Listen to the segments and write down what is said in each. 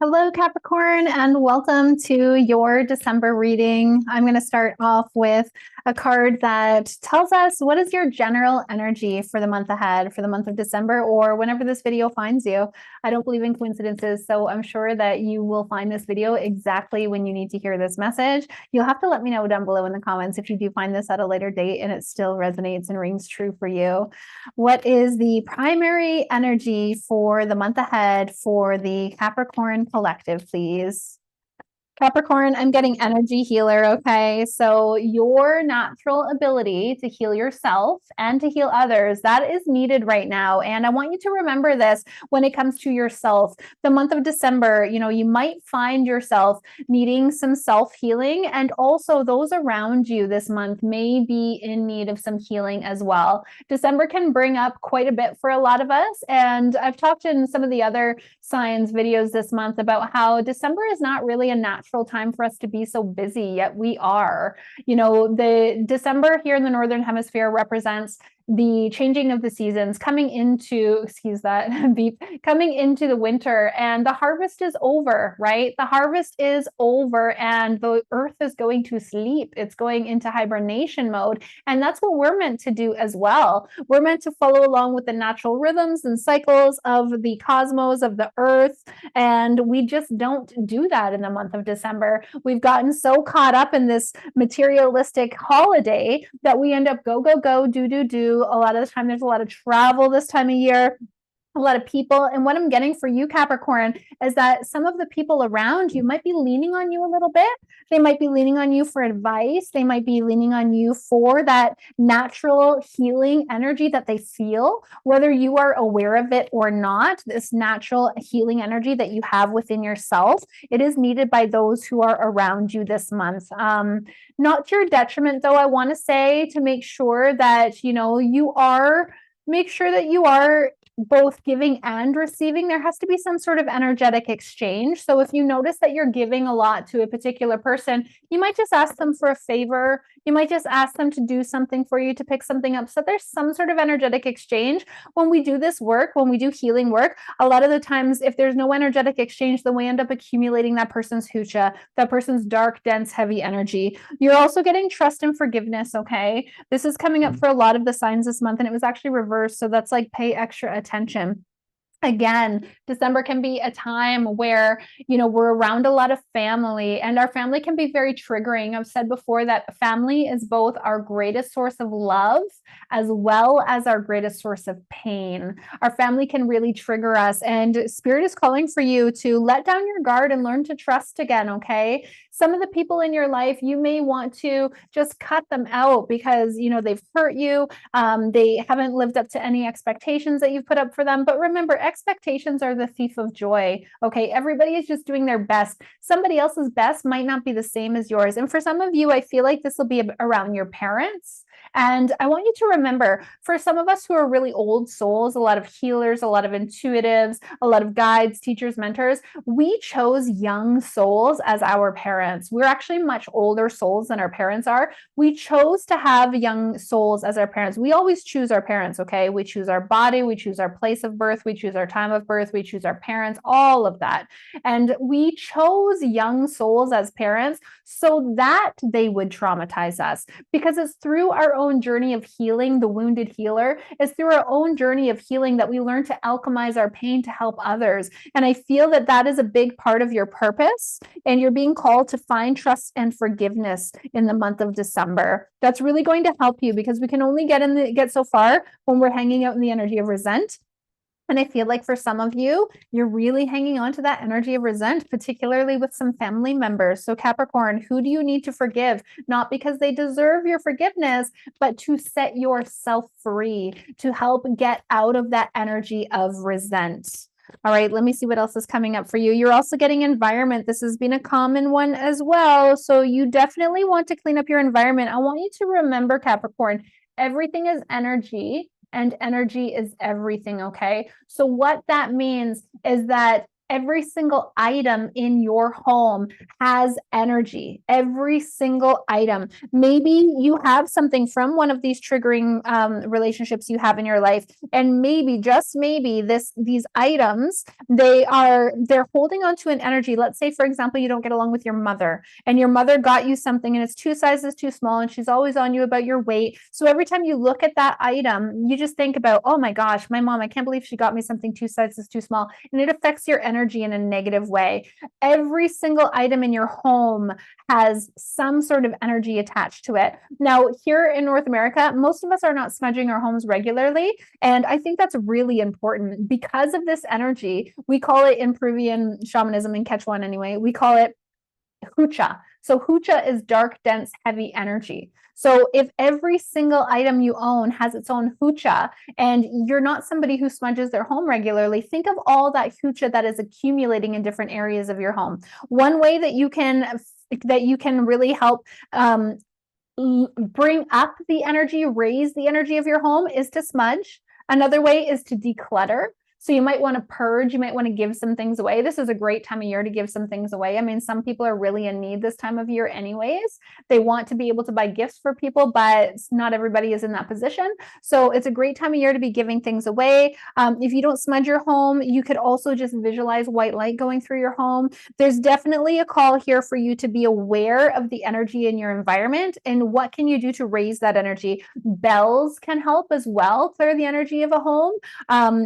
Hello, Capricorn, and welcome to your December reading. I'm going to start off with a card that tells us what is your general energy for the month ahead, for the month of December, or whenever this video finds you. I don't believe in coincidences, so I'm sure that you will find this video exactly when you need to hear this message. You'll have to let me know down below in the comments if you do find this at a later date and it still resonates and rings true for you. What is the primary energy for the month ahead for the Capricorn collective, please? Capricorn, I'm getting energy healer, okay? So your natural ability to heal yourself and to heal others, that is needed right now. And I want you to remember this when it comes to yourself. The month of December, you might find yourself needing some self-healing, and also those around you this month may be in need of some healing as well. December can bring up quite a bit for a lot of us. And I've talked in some of the other signs videos this month about how December is not really a natural time for us to be so busy, yet we are. The December here in the Northern Hemisphere represents the changing of the seasons, coming into, excuse that beep, coming into the winter, and the harvest is over, right? The harvest is over and the earth is going to sleep. It's going into hibernation mode. And that's what we're meant to do as well. We're meant to follow along with the natural rhythms and cycles of the cosmos, of the earth. And we just don't do that in the month of December. We've gotten so caught up in this materialistic holiday that we end up go, go, go, do, do, do. A lot of the time, there's a lot of travel this time of year, a lot of people. And what I'm getting for you, Capricorn, is that some of the people around you might be leaning on you a little bit. They might be leaning on you for advice. They might be leaning on you for that natural healing energy that they feel, whether you are aware of it or not. This natural healing energy that you have within yourself, it is needed by those who are around you this month. Not to your detriment, though, I want to say, to make sure that, make sure that you are both giving and receiving. There has to be some sort of energetic exchange. So if you notice that you're giving a lot to a particular person, you might just ask them for a favor. You might just ask them to do something for you, to pick something up. So there's some sort of energetic exchange. When we do this work, when we do healing work, a lot of the times, if there's no energetic exchange, then we end up accumulating that person's hucha, that person's dark, dense, heavy energy. You're also getting trust and forgiveness, okay? This is coming up for a lot of the signs this month, and it was actually reversed. So that's like pay extra attention. Again, December can be a time where, we're around a lot of family, and our family can be very triggering. I've said before that family is both our greatest source of love as well as our greatest source of pain. Our family can really trigger us, and Spirit is calling for you to let down your guard and learn to trust again, okay? Some of the people in your life, you may want to just cut them out because, they've hurt you. They haven't lived up to any expectations that you've put up for them. But remember, expectations are the thief of joy. Okay. Everybody is just doing their best. Somebody else's best might not be the same as yours. And for some of you, I feel like this will be around your parents. And I want you to remember, for some of us who are really old souls, a lot of healers, a lot of intuitives, a lot of guides, teachers, mentors, we chose young souls as our parents. We're actually much older souls than our parents are. We chose to have young souls as our parents. We always choose our parents, okay? We choose our body, we choose our place of birth, we choose our time of birth, we choose our parents, all of that. And we chose young souls as parents so that they would traumatize us, because it's through our own journey of healing, the wounded healer, it's through our own journey of healing that we learn to alchemize our pain to help others. And I feel that that is a big part of your purpose, and you're being called to find trust and forgiveness in the month of December. That's really going to help you, because we can only get so far when we're hanging out in the energy of resent. And I feel like for some of you, you're really hanging on to that energy of resent, particularly with some family members. So Capricorn, who do you need to forgive? Not because they deserve your forgiveness, but to set yourself free, to help get out of that energy of resent. All right, let me see what else is coming up for you. You're also getting environment. This has been a common one as well. So you definitely want to clean up your environment. I want you to remember, Capricorn, everything is energy. And energy is everything, okay? So what that means is that every single item in your home has energy. Every single item. Maybe you have something from one of these triggering relationships you have in your life, and maybe, just maybe, these items, they're holding on to an energy. Let's say, for example, you don't get along with your mother, and your mother got you something and it's 2 sizes too small, and she's always on you about your weight. So every time you look at that item, you just think about, oh my gosh, my mom, I can't believe she got me something 2 sizes too small. And it affects your energy in a negative way. Every single item in your home has some sort of energy attached to it. Now, here in North America, most of us are not smudging our homes regularly. And I think that's really important because of this energy. We call it, in Peruvian shamanism, in Quechua anyway, we call it hucha. So hucha is dark, dense, heavy energy. So if every single item you own has its own hucha, and you're not somebody who smudges their home regularly, think of all that hucha that is accumulating in different areas of your home. One way that you can really help bring up the energy, raise the energy of your home, is to smudge. Another way is to declutter. So you might want to purge, you might want to give some things away. This is a great time of year to give some things away. I mean, some people are really in need this time of year anyways. They want to be able to buy gifts for people, but not everybody is in that position. So it's a great time of year to be giving things away. If you don't smudge your home, you could also just visualize white light going through your home. There's definitely a call here for you to be aware of the energy in your environment and what can you do to raise that energy. Bells can help as well, clear the energy of a home.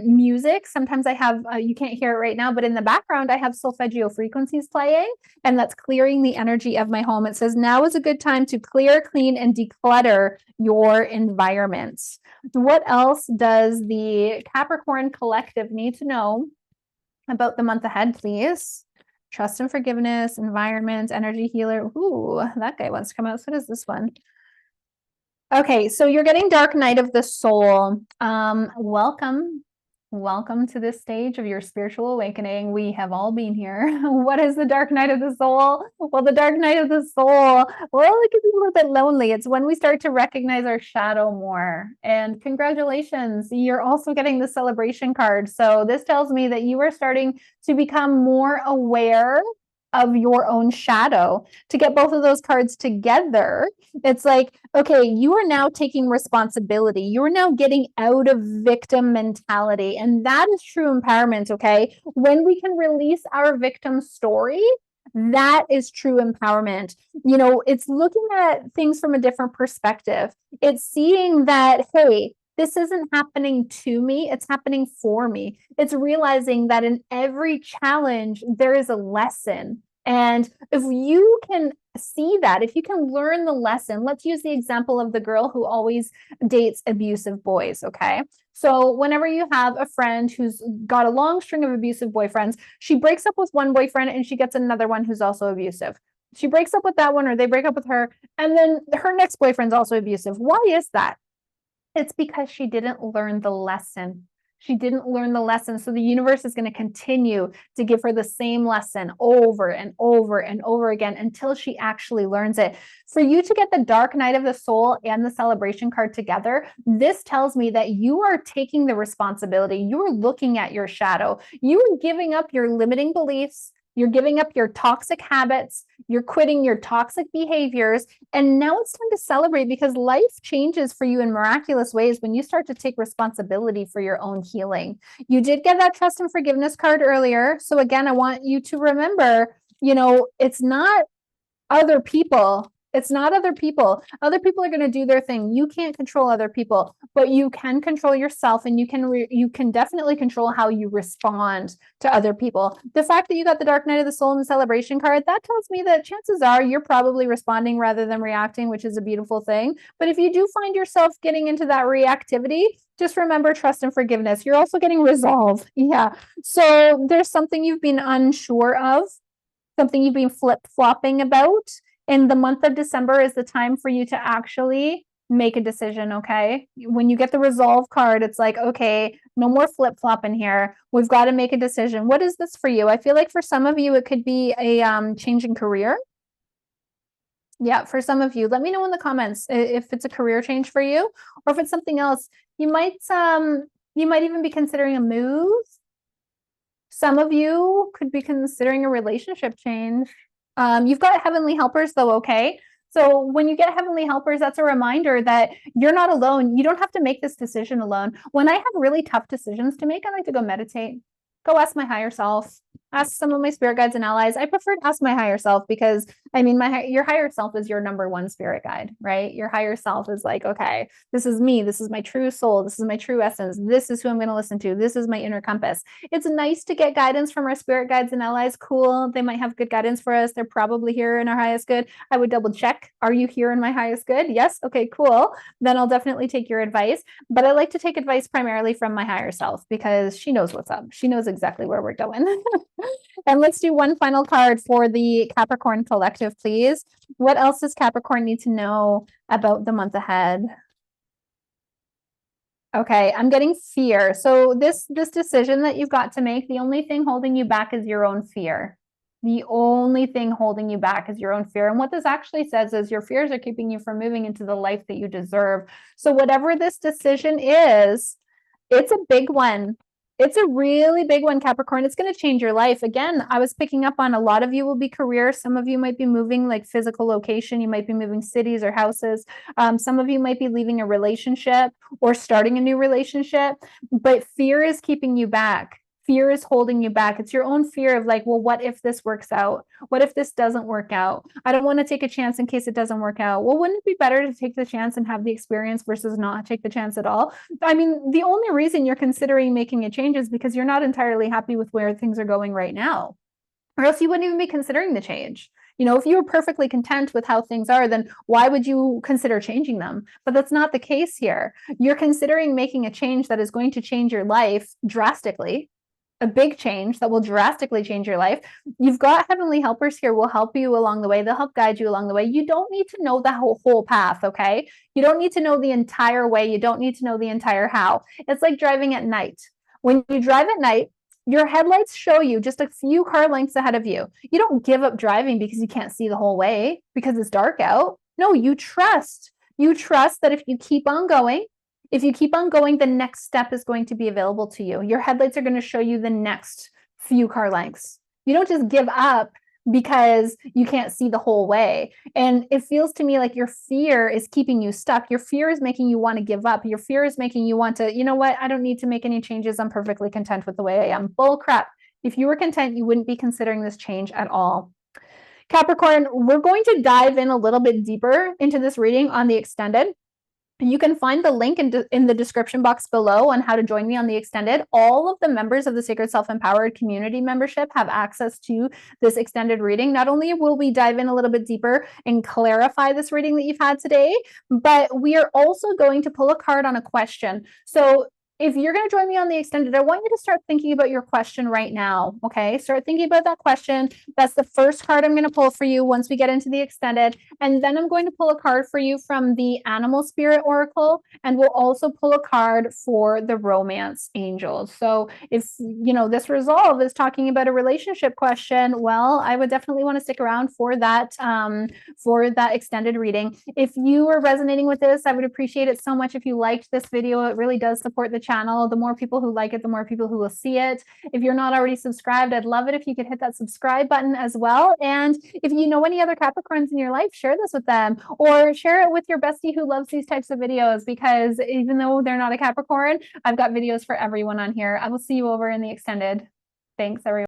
Music. Sometimes I have, you can't hear it right now, but in the background, I have solfeggio frequencies playing, and that's clearing the energy of my home. It says now is a good time to clear, clean, and declutter your environment. What else does the Capricorn collective need to know about the month ahead, please? Trust and forgiveness, environment, energy healer. Ooh, that guy wants to come out. So does this one. Okay, so you're getting Dark Night of the Soul. Welcome to this stage of your spiritual awakening. We have all been here. What is the dark night of the soul? Well, the dark night of the soul, well, it can be a little bit lonely. It's when we start to recognize our shadow more. And congratulations, you're also getting the celebration card. So this tells me that you are starting to become more aware of your own shadow. To get both of those cards together, it's like, okay, you are now taking responsibility. You're now getting out of victim mentality. And that is true empowerment, okay? When we can release our victim story, that is true empowerment. You know, it's looking at things from a different perspective. It's seeing that, hey, this isn't happening to me, it's happening for me. It's realizing that in every challenge, there is a lesson. And if you can see that, if you can learn the lesson, let's use the example of the girl who always dates abusive boys, okay? So whenever you have a friend who's got a long string of abusive boyfriends, she breaks up with one boyfriend and she gets another one who's also abusive. She breaks up with that one, or they break up with her, and then her next boyfriend's also abusive. Why is that? It's because she didn't learn the lesson. She didn't learn the lesson. So the universe is going to continue to give her the same lesson over and over and over again until she actually learns it. For you to get the Dark Night of the Soul and the celebration card together, this tells me that you are taking the responsibility. You're looking at your shadow. You are giving up your limiting beliefs. You're giving up your toxic habits, you're quitting your toxic behaviors, and now it's time to celebrate because life changes for you in miraculous ways when you start to take responsibility for your own healing. You did get that trust and forgiveness card earlier. So again, I want you to remember, you know, it's not other people. It's not other people. Other people are going to do their thing. You can't control other people, but you can control yourself, and you can definitely control how you respond to other people. The fact that you got the Dark Night of the Soul and the celebration card, that tells me that chances are you're probably responding rather than reacting, which is a beautiful thing. But if you do find yourself getting into that reactivity, just remember trust and forgiveness. You're also getting resolve. Yeah. So there's something you've been unsure of, something you've been flip-flopping about. In the month of December is the time for you to actually make a decision, okay? When you get the resolve card, it's like, okay, no more flip-flopping here. We've got to make a decision. What is this for you? I feel like for some of you, it could be a change in career. Yeah, for some of you. Let me know in the comments if it's a career change for you or if it's something else. You might even be considering a move. Some of you could be considering a relationship change. You've got heavenly helpers though, okay? So when you get heavenly helpers, that's a reminder that you're not alone. You don't have to make this decision alone. When I have really tough decisions to make, I like to go meditate, go ask my higher self, ask some of my spirit guides and allies. I prefer to ask my higher self because I mean, your higher self is your number one spirit guide, right? Your higher self is like, okay, this is me. This is my true soul. This is my true essence. This is who I'm going to listen to. This is my inner compass. It's nice to get guidance from our spirit guides and allies. Cool. They might have good guidance for us. They're probably here in our highest good. I would double check. Are you here in my highest good? Yes. Okay, cool. Then I'll definitely take your advice. But I like to take advice primarily from my higher self because she knows what's up. She knows exactly where we're going. And let's do one final card for the Capricorn collective, please. What else does Capricorn need to know about the month ahead? Okay, I'm getting fear. So this decision that you've got to make, the only thing holding you back is your own fear. The only thing holding you back is your own fear. And what this actually says is your fears are keeping you from moving into the life that you deserve. So whatever this decision is, it's a big one. It's a really big one, Capricorn. It's going to change your life. Again, I was picking up on a lot of you will be career. Some of you might be moving like physical location. You might be moving cities or houses. Some of you might be leaving a relationship or starting a new relationship, but fear is keeping you back. Fear is holding you back. It's your own fear of like, well, what if this works out? What if this doesn't work out? I don't want to take a chance in case it doesn't work out. Well, wouldn't it be better to take the chance and have the experience versus not take the chance at all? I mean, the only reason you're considering making a change is because you're not entirely happy with where things are going right now, or else you wouldn't even be considering the change. You know, if you were perfectly content with how things are, then why would you consider changing them? But that's not the case here. You're considering making a change that is going to change your life drastically, a big change that will drastically change your life. You've got heavenly helpers here will help you along the way. They'll help guide you along the way. You don't need to know the whole path, okay? You don't need to know the entire way. You don't need to know the entire how. It's like driving at night. When you drive at night, your headlights show you just a few car lengths ahead of you. You don't give up driving because you can't see the whole way because it's dark out. No, you trust. You trust that if you keep on going, the next step is going to be available to you. Your headlights are going to show you the next few car lengths. You don't just give up because you can't see the whole way. And it feels to me like your fear is keeping you stuck. Your fear is making you want to give up. Your fear is making you want to, you know what? I don't need to make any changes. I'm perfectly content with the way I am. Bull crap. If you were content, you wouldn't be considering this change at all. Capricorn, we're going to dive in a little bit deeper into this reading on the extended. You can find the link in the description box below on how to join me on the extended. All of the members of the Sacred Self-Empowered community membership have access to this extended reading. Not only will we dive in a little bit deeper and clarify this reading that you've had today, but we are also going to pull a card on a question. So if you're going to join me on the extended, I want you to start thinking about your question right now, okay? Start thinking about that question. That's the first card I'm going to pull for you once we get into the extended. And then I'm going to pull a card for you from the Animal Spirit Oracle, and we'll also pull a card for the Romance Angels. So if, you know, this resolve is talking about a relationship question, well, I would definitely want to stick around for that extended reading. If you are resonating with this, I would appreciate it so much if you liked this video. It really does support the channel. The more people who like it, the more people who will see it. If you're not already subscribed, I'd love it if you could hit that subscribe button as well. And if you know any other Capricorns in your life, share this with them, or share it with your bestie who loves these types of videos, because even though they're not a Capricorn, I've got videos for everyone on here. I will see you over in the extended. Thanks, everyone.